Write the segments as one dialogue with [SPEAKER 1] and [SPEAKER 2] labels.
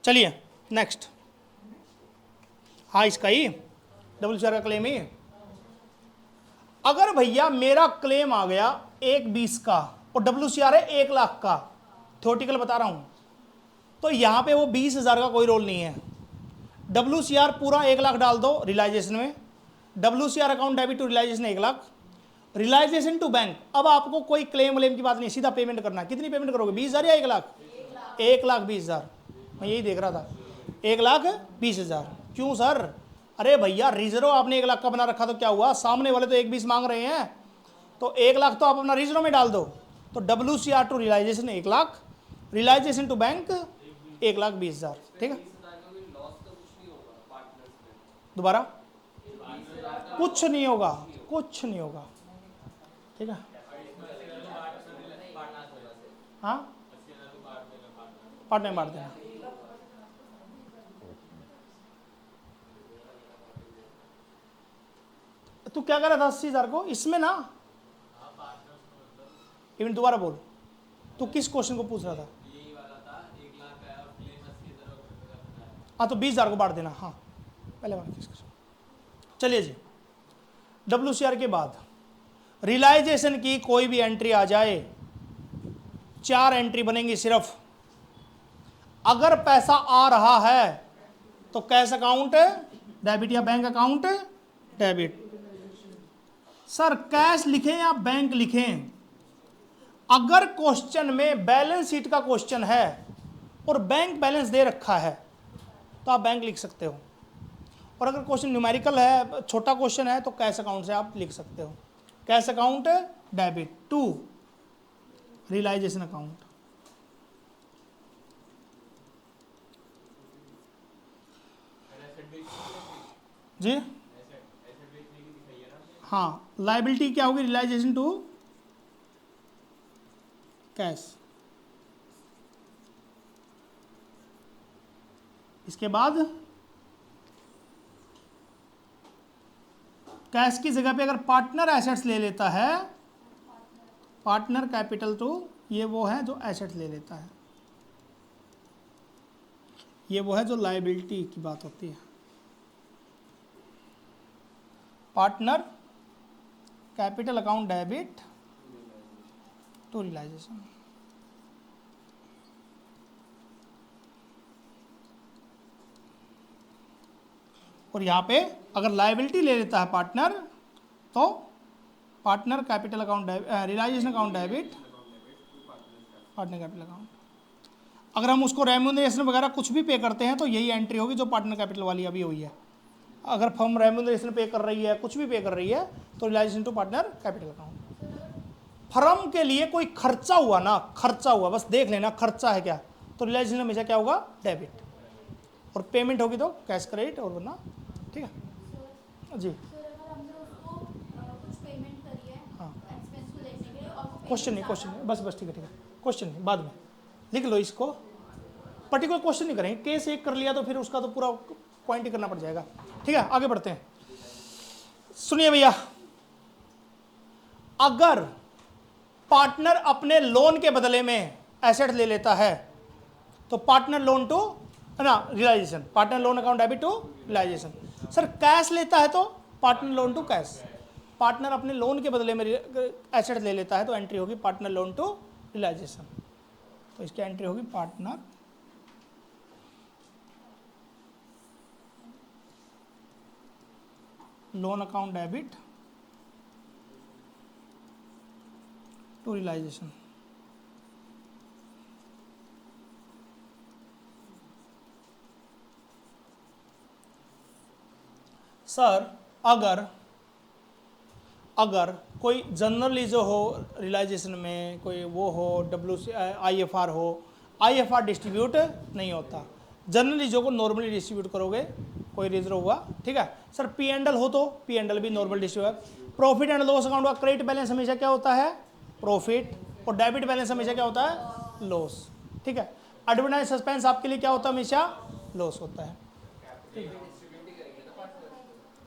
[SPEAKER 1] चलिए नेक्स्ट। हाँ इसका ही WCR का क्लेम ही। अगर भैया मेरा क्लेम आ गया 1,20 का और WCR है 1,00,000 का, थ्योरेटिकल बता रहा हूं, तो यहां पे वो 20,000 का कोई रोल नहीं है। WCR पूरा 1,00,000 डाल दो रियलाइजेशन में, WCR account debit to realisation 1,00,000, realisation to bank. अब आपको कोई क्लेम व्लेम की बात नहीं, सीधा पेमेंट करना है। कितनी पेमेंट करोगे, 20,000 या 1,00,000? 1,20,000। मैं यही देख रहा था, 1,20,000। क्यों सर? अरे भैया रिजर्व आपने 1,00,000 का बना रखा, तो क्या हुआ, सामने वाले तो 1,20 मांग रहे हैं, तो 1,00,000 तो आप अपना रिजर्व में डाल दो। तो WCR to realisation 1,00,000, realisation to bank 1,20,000। ठीक है, दोबारा कुछ नहीं होगा, कुछ नहीं होगा। ठीक है, हाँ पार्टनर में बांट देना। तू क्या कर रहा था 80,000 को इसमें ना, इवन दोबारा बोल, तू किस क्वेश्चन को पूछ रहा था? हाँ तो 20,000 को बांट देना। हाँ पहले बात किस। चलिए जी, WCR के बाद रियलाइजेशन की कोई भी एंट्री आ जाए, 4 एंट्री बनेंगी सिर्फ। अगर पैसा आ रहा है तो कैश अकाउंट डेबिट या bank account debit. Sir cash लिखें या बैंक लिखें? अगर क्वेश्चन में बैलेंस शीट का क्वेश्चन है और बैंक बैलेंस दे रखा है तो आप बैंक लिख सकते हो, और अगर क्वेश्चन न्यूमेरिकल है, छोटा क्वेश्चन है, तो कैश अकाउंट से आप लिख सकते हो। Cash account debit to realisation account. जी हाँ, लाइबिलिटी क्या होगी, रियलाइजेशन टू कैश। इसके बाद कैश की जगह पे अगर पार्टनर एसेट्स ले लेता है, पार्टनर कैपिटल टू, ये वो है जो एसेट्स ले लेता है, ये वो है जो लायबिलिटी की बात होती है। Partner capital account debit to realisation. और यहां पे अगर लायबिलिटी ले लेता है पार्टनर, तो partner capital account realisation account debit partner capital account. अगर हम उसको रेम्यूनरेशन वगैरह कुछ भी पे करते हैं तो यही एंट्री होगी जो पार्टनर कैपिटल वाली अभी हुई है। अगर फर्म रेम्यूनरेशन पे कर रही है, कुछ भी पे कर रही है, तो realisation to partner capital account. Firm के लिए कोई खर्चा हुआ ना, खर्चा हुआ, बस देख लेना खर्चा है क्या, तो रियलाइजेशन हमेशा क्या होगा, डेबिट, और पेमेंट होगी तो कैश क्रेडिट, और वरना ठीक है जी। हाँ क्वेश्चन नहीं, क्वेश्चन नहीं, बस ठीक है, क्वेश्चन नहीं, बाद में लिख लो इसको, पर्टिकुलर क्वेश्चन नहीं करेंगे, केस एक कर लिया तो फिर उसका तो पूरा पॉइंट ही करना पड़ जाएगा। ठीक है आगे बढ़ते हैं। सुनिए भैया, अगर पार्टनर अपने लोन के बदले में एसेट ले लेता है तो पार्टनर लोन टू ना realisation, partner loan account debit to realisation. Sir cash लेता है तो partner loan to cash. Partner अपने लोन के बदले में एसेट ले लेता है तो एंट्री होगी पार्टनर लोन टू रियलाइजेशन, तो इसकी एंट्री होगी partner loan account debit to realisation. Sir अगर कोई जनरली जो हो रियलाइजेशन में कोई वो हो, IFR हो, IFR डिस्ट्रीब्यूट नहीं होता, जनरली जो को नॉर्मली डिस्ट्रीब्यूट करोगे, कोई रिजर्व हुआ, ठीक है। सर P&L हो तो P&L भी normal distribute. Profit and loss account का क्रेडिट बैलेंस हमेशा क्या होता है, प्रॉफिट, और डेबिट बैलेंस हमेशा क्या होता है, लॉस, ठीक है। एडवर्टाइज सस्पेंस आपके लिए क्या होता है, हमेशा लॉस होता है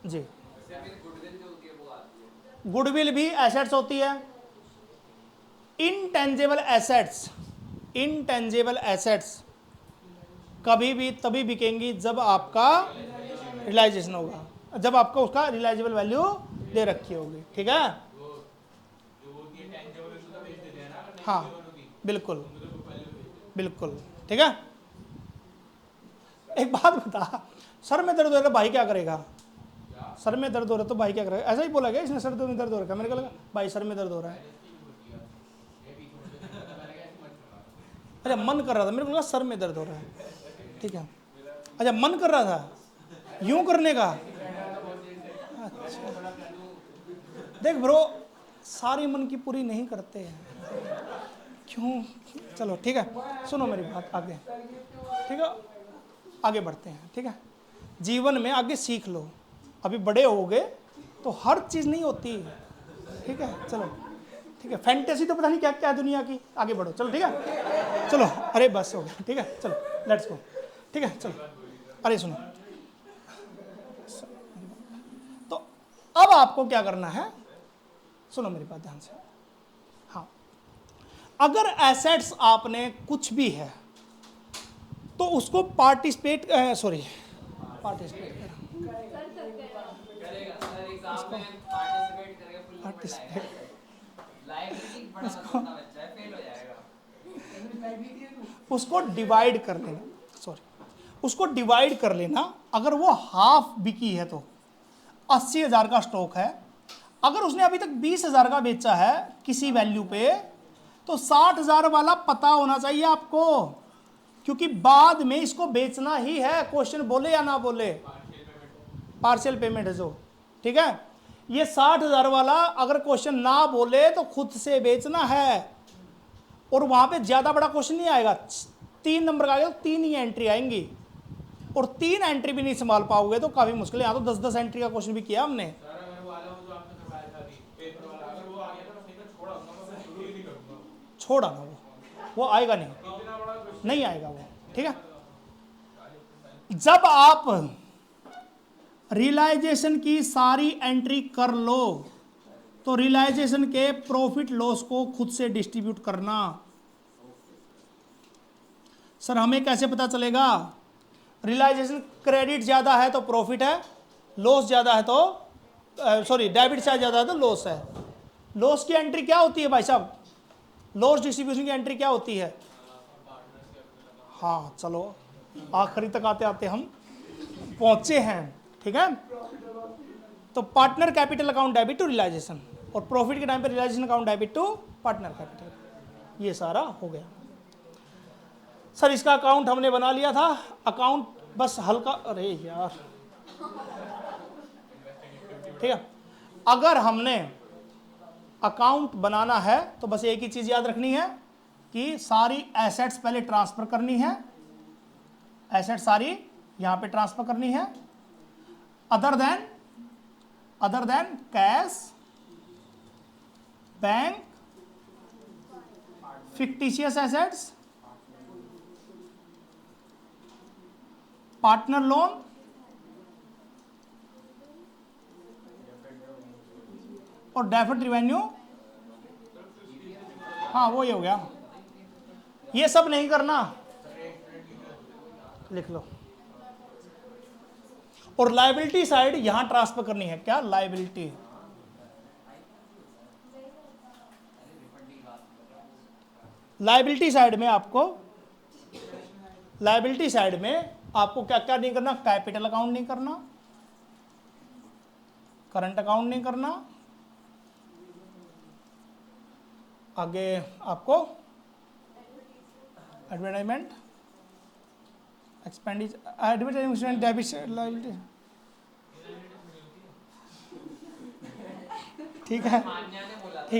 [SPEAKER 1] जी। गुडविल भी एसेट्स होती है। इनटेंजिबल एसेट्स कभी भी तभी बिकेंगी जब आपका रियलाइजेशन होगा, जब आपका उसका रियलाइजेबल वैल्यू दे रखी होगी। ठीक है, हाँ बिल्कुल बिल्कुल। ठीक है, एक बात बता, सर में दर्द हो रहा है भाई क्या करेगा? सर में दर्द हो रहा है तो भाई क्या करेगा? ऐसा ही बोला गया इसने, सर में दर्द हो रहा है, मेरे को लगा भाई सर में दर्द हो रहा है। अच्छा मन कर रहा था, मेरे को लगा सर में दर्द हो रहा है। ठीक है, अच्छा मन कर रहा था यूं करने का। अच्छा देख ब्रो, सारी मन की पूरी नहीं करते हैं, क्यों? चलो ठीक है, सुनो मेरी बात आगे। ठीक है, आगे बढ़ते हैं। ठीक है, जीवन में आगे सीख लो, अभी बड़े होगे तो हर चीज़ नहीं होती। ठीक है, चलो ठीक है, फैंटेसी तो पता नहीं क्या क्या है दुनिया की। आगे बढ़ो, चलो ठीक है, चलो अरे बस हो गया। ठीक है, चलो लेट्स गो। ठीक है, चलो अरे सुनो, तो अब आपको क्या करना है, सुनो मेरी बात ध्यान से। हाँ, अगर एसेट्स आपने कुछ भी है तो उसको पार्टिसिपेट उसको डिवाइड कर लेना, उसको डिवाइड कर लेना। अगर वो हाफ बिकी है तो 80,000 का स्टॉक है, अगर उसने अभी तक 20,000 का बेचा है किसी वैल्यू पे, तो 60,000 वाला पता होना चाहिए आपको, क्योंकि बाद में इसको बेचना ही है, क्वेश्चन बोले या ना बोले, पार्शियल पेमेंट है जो। ठीक है, ये 60,000 वाला अगर क्वेश्चन ना बोले तो खुद से बेचना है, और वहां पे ज्यादा बड़ा क्वेश्चन नहीं आएगा, 3 नंबर का आएगा तो 3 ही एंट्री आएंगी, और 3 एंट्री भी नहीं संभाल पाओगे तो काफी मुश्किल है। यहाँ तो 10-10 एंट्री का क्वेश्चन भी किया हमने। छोड़ा ना, वो आएगा नहीं आएगा वो। ठीक है, जब आप रियलाइजेशन की सारी एंट्री कर लो तो रियलाइजेशन के प्रॉफिट लॉस को खुद से डिस्ट्रीब्यूट करना। सर हमें कैसे पता चलेगा? रियलाइजेशन क्रेडिट ज्यादा है तो प्रॉफिट है, लॉस ज्यादा है तो डेबिट से ज्यादा है तो लॉस है। लॉस की एंट्री क्या होती है भाई साहब? लॉस डिस्ट्रीब्यूशन की एंट्री क्या होती है? हाँ चलो आखिरी तक आते आते हम पहुंचे हैं। ठीक है, तो partner capital account debit to realisation, और प्रॉफिट के टाइम पे realisation account debit to partner capital. ये सारा हो गया। सर इसका अकाउंट हमने बना लिया था, अकाउंट बस हल्का, अरे यार ठीक है, अगर हमने अकाउंट बनाना है तो बस एक ही चीज याद रखनी है कि सारी एसेट्स पहले ट्रांसफर करनी है, एसेट सारी यहां पे ट्रांसफर करनी है, other than cash, bank, fictitious assets, partner loan, और डेफर्ड रिवेन्यू। हाँ वो ये हो गया, ये सब नहीं करना, लिख लो। और लायबिलिटी साइड यहां ट्रांसफर करनी है, क्या? लायबिलिटी साइड में आपको क्या क्या नहीं करना? कैपिटल अकाउंट नहीं करना, करंट अकाउंट नहीं करना, आगे आपको advertisement, expenditure, advertisement, debit, liability. ठीक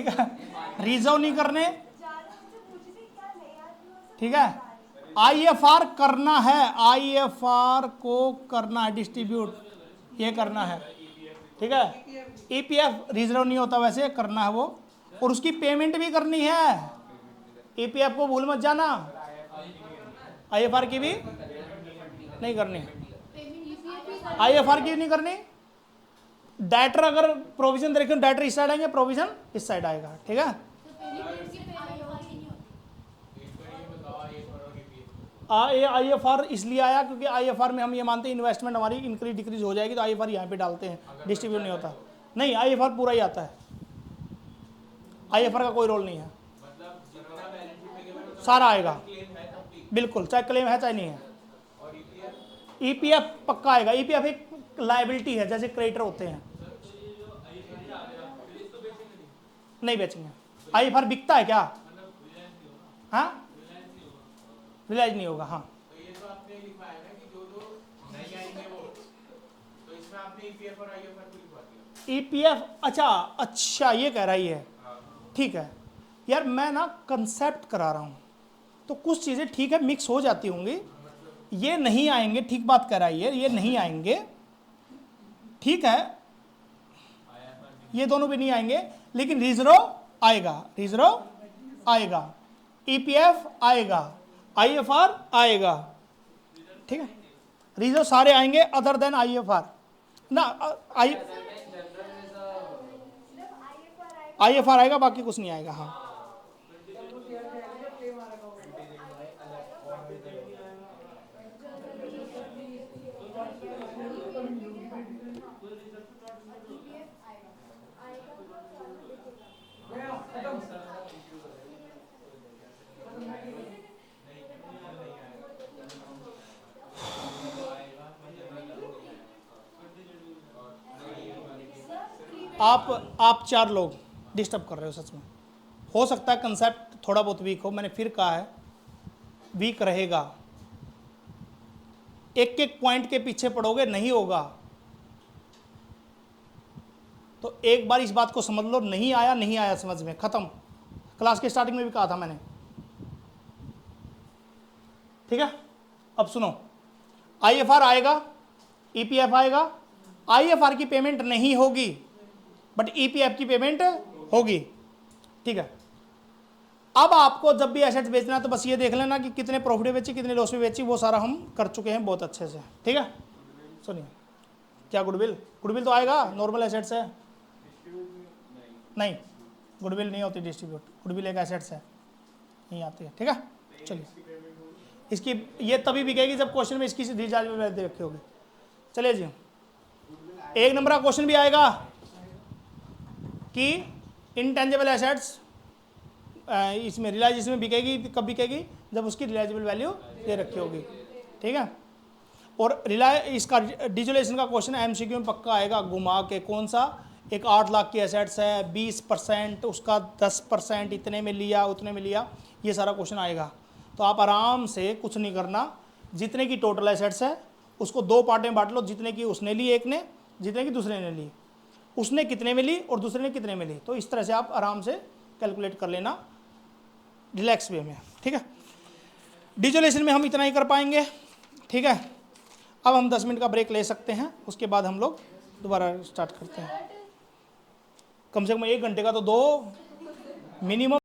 [SPEAKER 1] है, रिजर्व नहीं करने। ठीक है, IFR करना है, IFR को करना है डिस्ट्रीब्यूट, ये करना है। ठीक है, EPF रिजर्व नहीं होता वैसे, करना है वो, और उसकी पेमेंट भी करनी है। EPF को भूल मत जाना, IFR की भी नहीं करनी, IFR की नहीं करनी। डेटर अगर प्रोविजन देखे, डेटर इस साइड आएंगे, प्रोविजन इस साइड आएगा। ठीक है, IFR इसलिए आया क्योंकि IFR में हम ये मानते हैं इन्वेस्टमेंट हमारी इंक्रीज डिक्रीज हो जाएगी, तो IFR यहाँ पे डालते हैं, डिस्ट्रीब्यूट नहीं होता। नहीं, IFR पूरा ही आता है, IFR का कोई रोल नहीं है, सारा आएगा बिल्कुल, चाहे क्लेम है चाहे नहीं है। EPF पक्का आएगा। EPF एक लाइबिलिटी है, जैसे क्रेडिटर होते हैं, नहीं बेचेंगे। IFR बिकता है क्या? हाँ, रिलाइज नहीं होगा। हाँ,
[SPEAKER 2] तो ये तो आपने लिखा है ना कि जो नहीं आएंगे वो, तो इसमें आपने EPF और IFR को लिखवा दिया।
[SPEAKER 1] EPF अच्छा ये कह रही है, ठीक है यार, मैं ना कंसेप्ट करा रहा हूँ, तो कुछ चीज़ें ठीक है मिक्स हो जाती होंगी। ये नहीं आएंगे, ठीक बात कह रही है, ये नहीं आएंगे, ठीक है, ये दोनों भी नहीं आएंगे, लेकिन रिजर्व आएगा, रिजर्व आएगा, EPF आएगा, IFR आएगा, ठीक है, रिजर्व सारे आएंगे अदर देन IFR ना। IFR आएगा, बाकी कुछ नहीं आएगा। हाँ, आप 4 लोग डिस्टर्ब कर रहे हो सच में। हो सकता है कंसेप्ट थोड़ा बहुत वीक हो, मैंने फिर कहा है वीक रहेगा, एक एक पॉइंट के पीछे पड़ोगे नहीं होगा। तो एक बार इस बात को समझ लो, नहीं आया समझ में, खत्म। क्लास के स्टार्टिंग में भी कहा था मैंने, ठीक है। अब सुनो, IFR आएगा, EPF आएगा, IFR की पेमेंट नहीं होगी बट EPF की पेमेंट होगी, ठीक है। अब आपको जब भी एसेट्स बेचना है तो बस ये देख लेना कि कितने प्रॉफिट में बेची, कितने लॉस में बेची, वो सारा हम कर चुके हैं बहुत अच्छे से, ठीक है। सुनिए, क्या गुडविल तो आएगा, नॉर्मल एसेट्स है। नहीं, गुडविल नहीं होती डिस्ट्रीब्यूट, गुडविल एक एसेट्स है, नहीं आती है, ठीक है। चलिए, इसकी ये तभी बिकेगी जब क्वेश्चन में इसकी रिचार्जेबल दे रखे होगे। चलिए जी, 1 नंबर का क्वेश्चन भी आएगा कि इनटेंजिबल एसेट्स इसमें रिलाइजेशन में बिकेगी, कब बिकेगी? जब उसकी रिलाइजेबल वैल्यू दे रखी होगी, ठीक है। और इसका डिजुलेशन का क्वेश्चन MCQ में पक्का आएगा, घुमा के, कौन सा? एक 8 लाख की एसेट्स है, 20% उसका 10% इतने में लिया, उतने में लिया, ये सारा क्वेश्चन आएगा। तो आप आराम से कुछ नहीं करना, जितने की टोटल एसेट्स है उसको 2 पार्ट में बांट लो, जितने की उसने ली एक ने, जितने की दूसरे ने ली, उसने कितने में ली और दूसरे ने कितने में ली। तो इस तरह से आप आराम से कैलकुलेट कर लेना रिलैक्स वे में, ठीक है। डिजुलेशन में हम इतना ही कर पाएंगे, ठीक है। अब हम 10 मिनट का ब्रेक ले सकते हैं, उसके बाद हम लोग दोबारा स्टार्ट करते हैं। कम से कम 1 घंटे का तो दो मिनिमम।